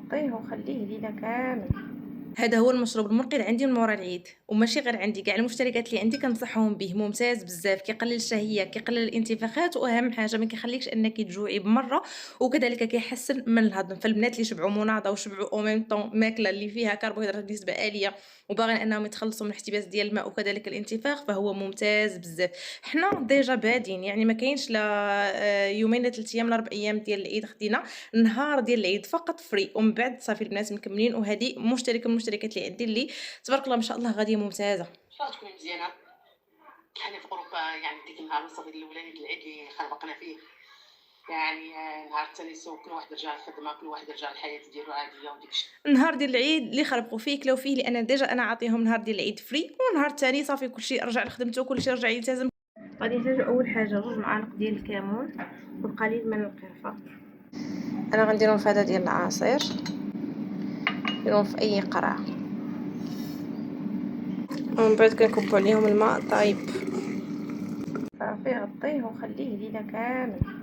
غطيه وخليه ليلة كامل. هذا هو المشروب المنقذ عندي من مورا العيد، وماشي غير عندي، كاع المشتركات اللي عندي كنصحهم به، ممتاز بزاف، كيقلل الشهية، كيقلل الانتفاخات، وأهم حاجة ما كيخليكش أنك تجوعي بالمرة، وكذلك كيحسن من الهضم. فالبنات اللي شبعوا مناضة وشبعوا أو ميم طون ماكلة اللي فيها كربوهيدرات بنسبة عالية وباغيين أنهم يتخلصوا من الاحتباس ديال الماء وكذلك الانتفاخ، فهو ممتاز بزاف. حنا ديجا بادين، يعني ما كاينش لا يومين لا 3 أيام لا 4 أيام ديال العيد، خدينا النهار ديال العيد فقط فري، ومن بعد صافي البنات مكملين. وهذه مشتركه من المشتركات اللي عندي اللي تبارك الله ما شاء الله غاديه ممتازه. شنو تكوني مزيانة. حنا في أوروبا يعني ديك النهار الصبي الأولاني د العيد اللي خربقنا فيه، يعني نهار التاني كل واحد رجع للخدمة، كل واحد رجع للحياة ديالو عادية وديك النهار ديال العيد اللي خربقوا فيه كلاو فيه، لان ديجا انا عاطيهم نهار ديال العيد فري، والنهار الثاني صافي كلشي رجع لخدمته، كلشي رجع يلتزم. غادي يحتاجوا اول حاجه 2 معالق ديال الكمون والقليل من القرفه. انا غنديرهم في هذا ديال العصير، نديرهم في اي قرعه، ومن بعد كنكبوا عليهم الماء طايب. صافي غطيه وخليه ليلة كامل.